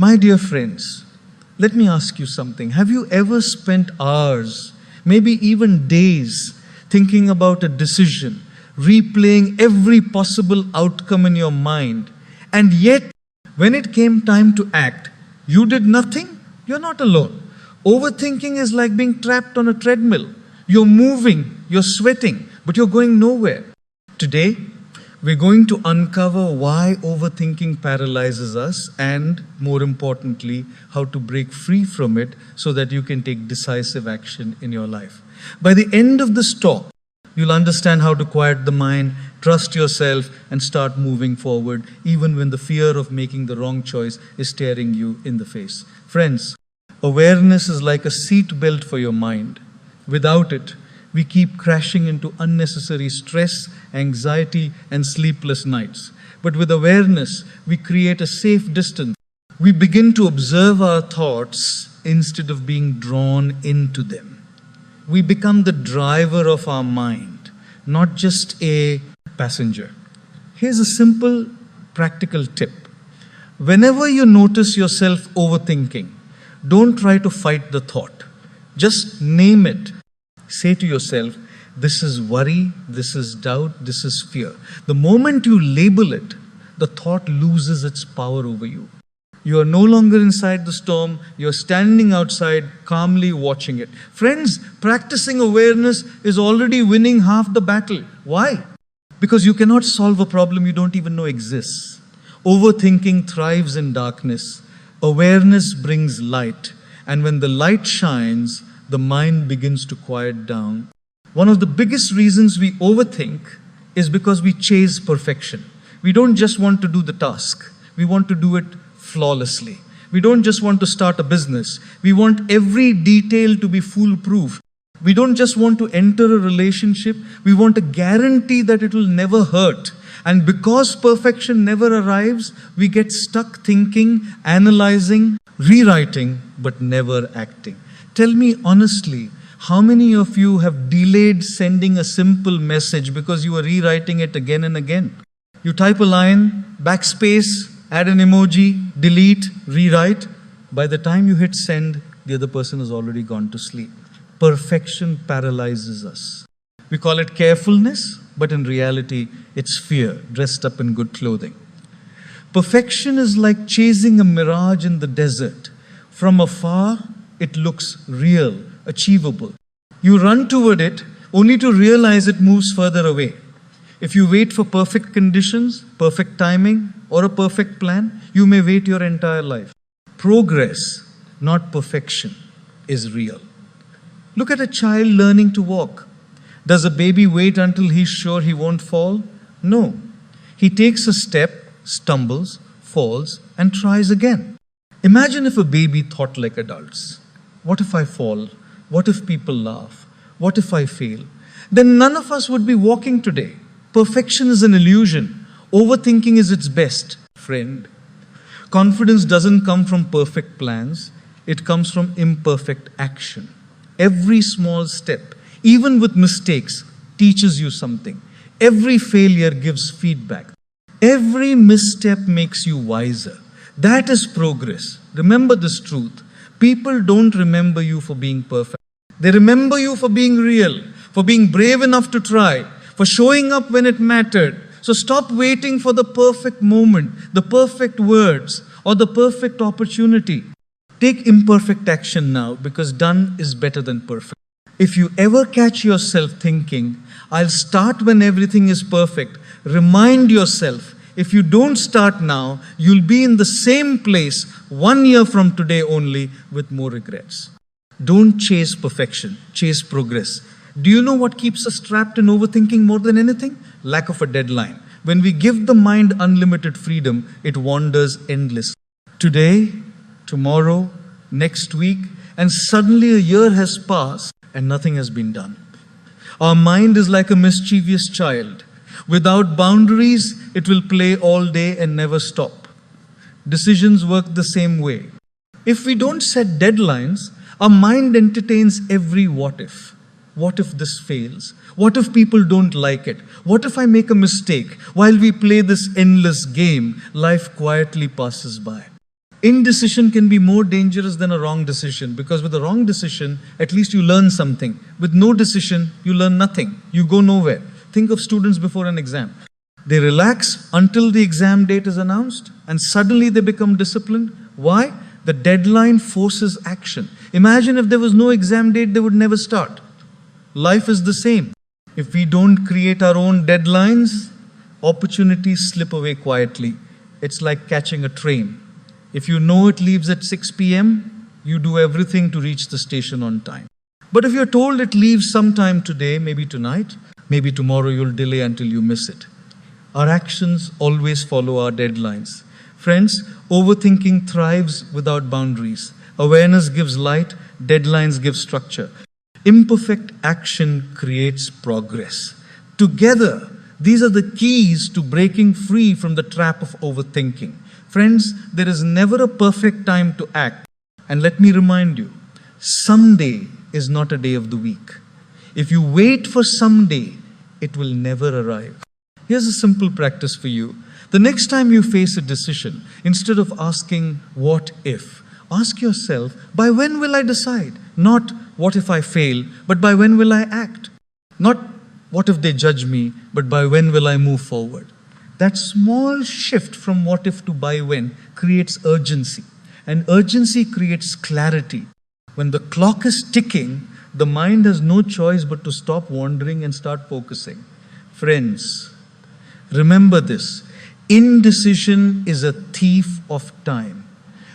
My dear friends, let me ask you something. Have you ever spent hours, maybe even days, thinking about a decision, replaying every possible outcome in your mind, and yet, when it came time to act, you did nothing? You're not alone. Overthinking is like being trapped on a treadmill. You're moving, you're sweating, but you're going nowhere. Today, we're going to uncover why overthinking paralyzes us and, more importantly, how to break free from it so that you can take decisive action in your life. By the end of this talk, you'll understand how to quiet the mind, trust yourself, and start moving forward, even when the fear of making the wrong choice is staring you in the face. Friends, awareness is like a seat belt for your mind. Without it, we keep crashing into unnecessary stress, anxiety, and sleepless nights. But with awareness, we create a safe distance. We begin to observe our thoughts instead of being drawn into them. We become the driver of our mind, not just a passenger. Here's a simple, practical tip. Whenever you notice yourself overthinking, don't try to fight the thought. Just name it. Say to yourself, this is worry, this is doubt, this is fear. The moment you label it, the thought loses its power over you. You are no longer inside the storm, you're standing outside calmly watching it. Friends, practicing awareness is already winning half the battle. Why? Because you cannot solve a problem you don't even know exists. Overthinking thrives in darkness. Awareness brings light. And when the light shines, the mind begins to quiet down. One of the biggest reasons we overthink is because we chase perfection. We don't just want to do the task. We want to do it flawlessly. We don't just want to start a business. We want every detail to be foolproof. We don't just want to enter a relationship. We want a guarantee that it will never hurt. And because perfection never arrives, we get stuck thinking, analyzing, rewriting, but never acting. Tell me honestly, how many of you have delayed sending a simple message because you are rewriting it again and again? You type a line, backspace, add an emoji, delete, rewrite. By the time you hit send, the other person has already gone to sleep. Perfection paralyzes us. We call it carefulness, but in reality, it's fear dressed up in good clothing. Perfection is like chasing a mirage in the desert. From afar, it looks real, achievable. You run toward it only to realize it moves further away. If you wait for perfect conditions, perfect timing, or a perfect plan, you may wait your entire life. Progress, not perfection, is real. Look at a child learning to walk. Does a baby wait until he's sure he won't fall? No. He takes a step, stumbles, falls, and tries again. Imagine if a baby thought like adults. What if I fall? What if people laugh? What if I fail? Then none of us would be walking today. Perfection is an illusion. Overthinking is its best friend. Confidence doesn't come from perfect plans. It comes from imperfect action. Every small step, even with mistakes, teaches you something. Every failure gives feedback. Every misstep makes you wiser. That is progress. Remember this truth. People don't remember you for being perfect. They remember you for being real, for being brave enough to try, for showing up when it mattered. So stop waiting for the perfect moment, the perfect words, or the perfect opportunity. Take imperfect action now, because done is better than perfect. If you ever catch yourself thinking, I'll start when everything is perfect, remind yourself, if you don't start now, you'll be in the same place 1 year from today only with more regrets. Don't chase perfection, chase progress. Do you know what keeps us trapped in overthinking more than anything? Lack of a deadline. When we give the mind unlimited freedom, it wanders endlessly. Today, tomorrow, next week, and suddenly a year has passed and nothing has been done. Our mind is like a mischievous child. Without boundaries, it will play all day and never stop. Decisions work the same way. If we don't set deadlines, our mind entertains every what if. What if this fails? What if people don't like it? What if I make a mistake? While we play this endless game, life quietly passes by. Indecision can be more dangerous than a wrong decision, because with a wrong decision, at least you learn something. With no decision, you learn nothing. You go nowhere. Think of students before an exam. They relax until the exam date is announced, and suddenly they become disciplined. Why? The deadline forces action. Imagine if there was no exam date, they would never start. Life is the same. If we don't create our own deadlines, opportunities slip away quietly. It's like catching a train. If you know it leaves at 6 p.m., you do everything to reach the station on time. But if you're told it leaves sometime today, maybe tonight, maybe tomorrow, you'll delay until you miss it. Our actions always follow our deadlines. Friends, overthinking thrives without boundaries. Awareness gives light, deadlines give structure. Imperfect action creates progress. Together, these are the keys to breaking free from the trap of overthinking. Friends, there is never a perfect time to act. And let me remind you, someday is not a day of the week. If you wait for someday, it will never arrive. Here's a simple practice for you. The next time you face a decision, instead of asking, what if? Ask yourself, by when will I decide? Not, what if I fail, but by when will I act? Not, what if they judge me, but by when will I move forward? That small shift from what if to by when creates urgency. And urgency creates clarity. When the clock is ticking, the mind has no choice but to stop wandering and start focusing. Friends, remember this. Indecision is a thief of time.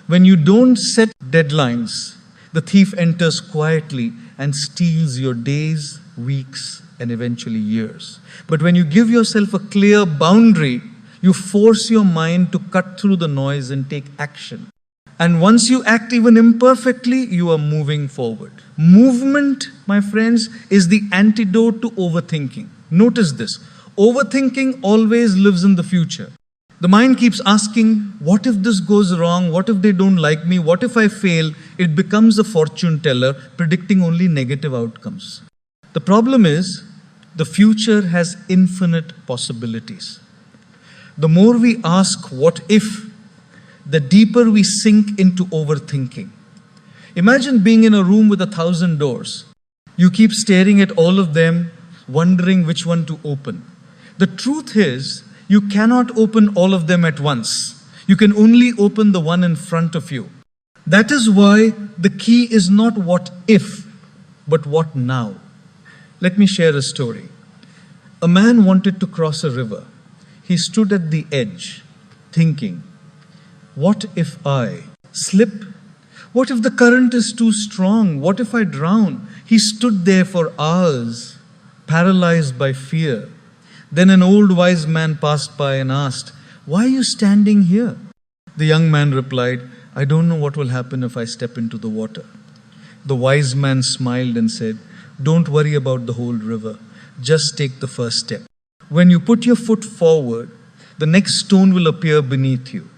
When you don't set deadlines, the thief enters quietly and steals your days, weeks, and eventually years. But when you give yourself a clear boundary, you force your mind to cut through the noise and take action. And once you act even imperfectly, you are moving forward. Movement, my friends, is the antidote to overthinking. Notice this. Overthinking always lives in the future. The mind keeps asking, what if this goes wrong? What if they don't like me? What if I fail? It becomes a fortune teller, predicting only negative outcomes. The problem is, the future has infinite possibilities. The more we ask, what if, the deeper we sink into overthinking. Imagine being in a room with 1,000 doors. You keep staring at all of them, wondering which one to open. The truth is, you cannot open all of them at once. You can only open the one in front of you. That is why the key is not what if, but what now. Let me share a story. A man wanted to cross a river. He stood at the edge, thinking, what if I slip? What if the current is too strong? What if I drown? He stood there for hours, paralyzed by fear. Then an old wise man passed by and asked, why are you standing here? The young man replied, I don't know what will happen if I step into the water. The wise man smiled and said, don't worry about the whole river. Just take the first step. When you put your foot forward, the next stone will appear beneath you.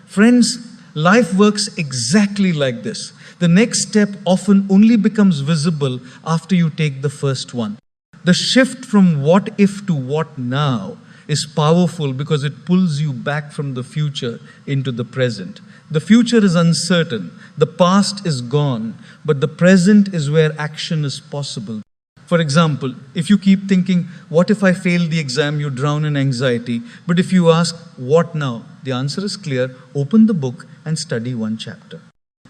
Friends, life works exactly like this. The next step often only becomes visible after you take the first one. The shift from what if to what now is powerful because it pulls you back from the future into the present. The future is uncertain, the past is gone, but the present is where action is possible. For example, if you keep thinking, what if I fail the exam, you drown in anxiety. But if you ask, what now? The answer is clear. Open the book and study one chapter.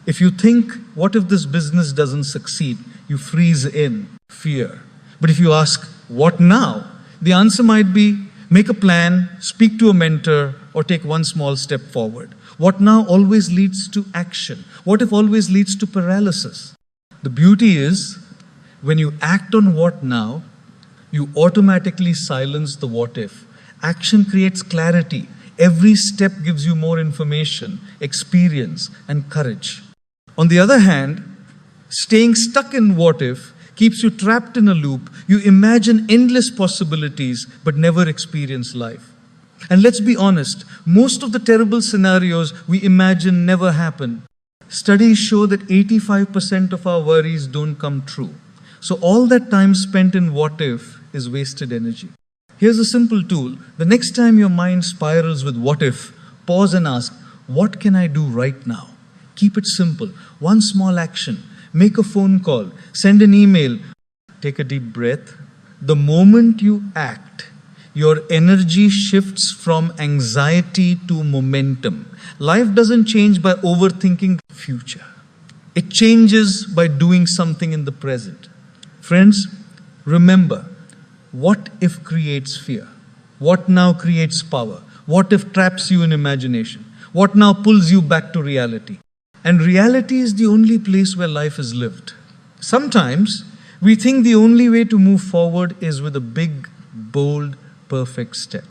If you think, what if this business doesn't succeed? You freeze in fear. But if you ask, what now? The answer might be, make a plan, speak to a mentor, or take one small step forward. What now always leads to action. What if always leads to paralysis? The beauty is, when you act on what now, you automatically silence the what if. Action creates clarity. Every step gives you more information, experience, and courage. On the other hand, staying stuck in what if keeps you trapped in a loop. You imagine endless possibilities but never experience life. And let's be honest, most of the terrible scenarios we imagine never happen. Studies show that 85% of our worries don't come true. So all that time spent in what if is wasted energy. Here's a simple tool. The next time your mind spirals with what if, pause and ask, What can I do right now? Keep it simple. One small action. Make a phone call. Send an email. Take a deep breath. The moment you act, your energy shifts from anxiety to momentum. Life doesn't change by overthinking the future. It changes by doing something in the present. Friends, remember, what if creates fear? What now creates power? What if traps you in imagination? What now pulls you back to reality? And reality is the only place where life is lived. Sometimes we think the only way to move forward is with a big, bold, perfect step.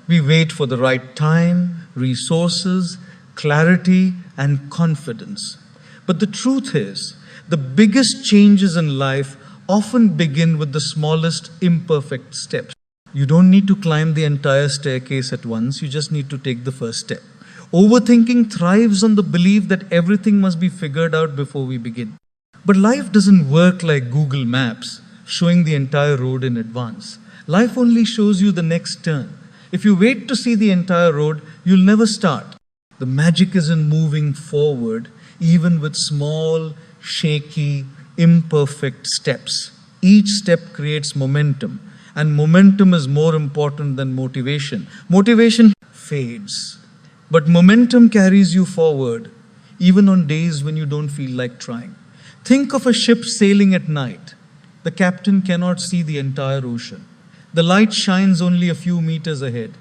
We wait for the right time, resources, clarity, and confidence. But the truth is, the biggest changes in life often begin with the smallest imperfect steps. You don't need to climb the entire staircase at once, you just need to take the first step. Overthinking thrives on the belief that everything must be figured out before we begin. But life doesn't work like Google Maps, showing the entire road in advance. Life only shows you the next turn. If you wait to see the entire road, you'll never start. The magic is in moving forward, even with small, shaky, imperfect steps. Each step creates momentum, and momentum is more important than motivation. Motivation fades, but momentum carries you forward, even on days when you don't feel like trying. Think of a ship sailing at night. The captain cannot see the entire ocean. The light shines only a few meters ahead.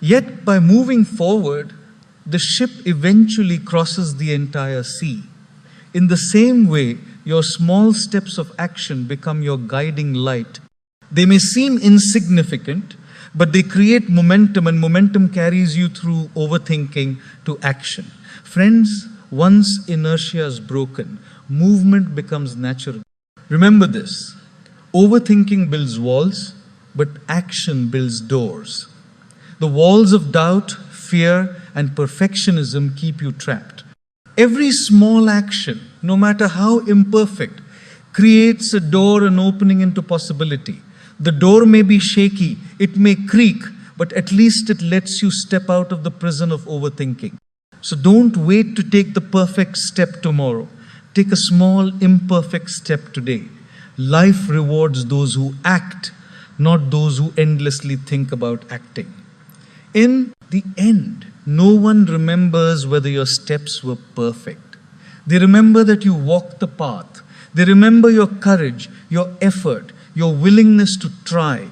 Yet, by moving forward, the ship eventually crosses the entire sea. In the same way, your small steps of action become your guiding light. They may seem insignificant, but they create momentum, and momentum carries you through overthinking to action. Friends, once inertia is broken, movement becomes natural. Remember this: overthinking builds walls, but action builds doors. The walls of doubt, fear, and perfectionism keep you trapped. Every small action, no matter how imperfect, creates a door, an opening into possibility. The door may be shaky, it may creak, but at least it lets you step out of the prison of overthinking. So don't wait to take the perfect step tomorrow. Take a small, imperfect step today. Life rewards those who act, not those who endlessly think about acting. In the end, no one remembers whether your steps were perfect. They remember that you walked the path. They remember your courage, your effort, your willingness to try.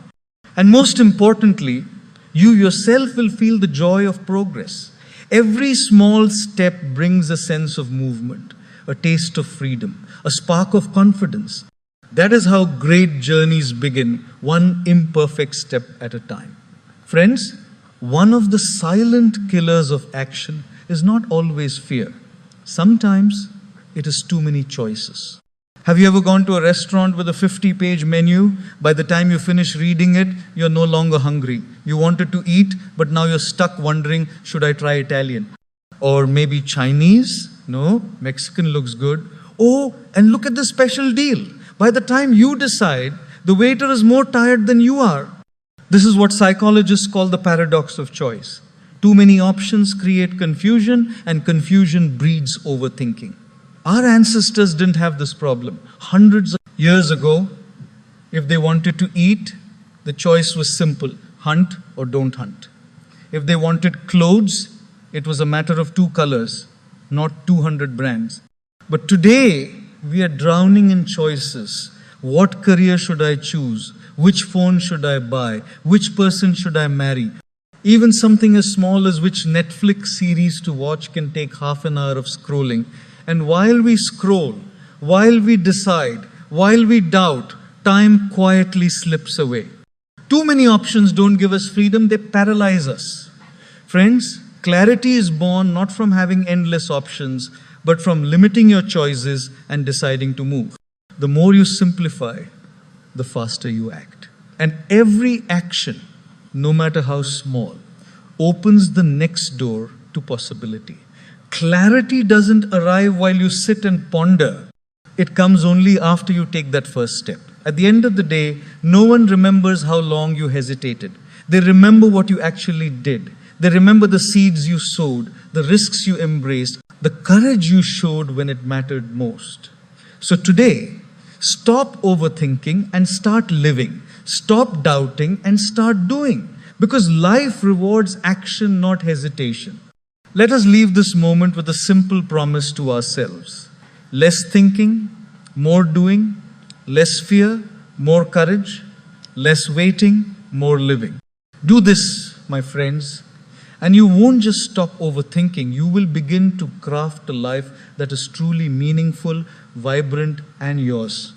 And most importantly, you yourself will feel the joy of progress. Every small step brings a sense of movement, a taste of freedom, a spark of confidence. That is how great journeys begin, one imperfect step at a time. Friends, one of the silent killers of action is not always fear. Sometimes it is too many choices. Have you ever gone to a restaurant with a 50-page menu? By the time you finish reading it, you're no longer hungry. You wanted to eat, but now you're stuck wondering, should I try Italian? Or maybe Chinese? No, Mexican looks good. Oh, and look at the special deal. By the time you decide, the waiter is more tired than you are. This is what psychologists call the paradox of choice. Too many options create confusion, and confusion breeds overthinking. Our ancestors didn't have this problem. Hundreds of years ago, if they wanted to eat, the choice was simple: hunt or don't hunt. If they wanted clothes, it was a matter of 2 colors, not 200 brands. But today, we are drowning in choices. What career should I choose? Which phone should I buy? Which person should I marry? Even something as small as which Netflix series to watch can take half an hour of scrolling. And while we scroll, while we decide, while we doubt, time quietly slips away. Too many options don't give us freedom, they paralyze us. Friends, clarity is born not from having endless options, but from limiting your choices and deciding to move. The more you simplify, the faster you act. And every action, no matter how small, opens the next door to possibility. Clarity doesn't arrive while you sit and ponder. It comes only after you take that first step. At the end of the day, no one remembers how long you hesitated. They remember what you actually did. They remember the seeds you sowed, the risks you embraced, the courage you showed when it mattered most. So today, stop overthinking and start living. Stop doubting and start doing. Because life rewards action, not hesitation. Let us leave this moment with a simple promise to ourselves. Less thinking, more doing. Less fear, more courage. Less waiting, more living. Do this, my friends, and you won't just stop overthinking. You will begin to craft a life that is truly meaningful, vibrant, and yours.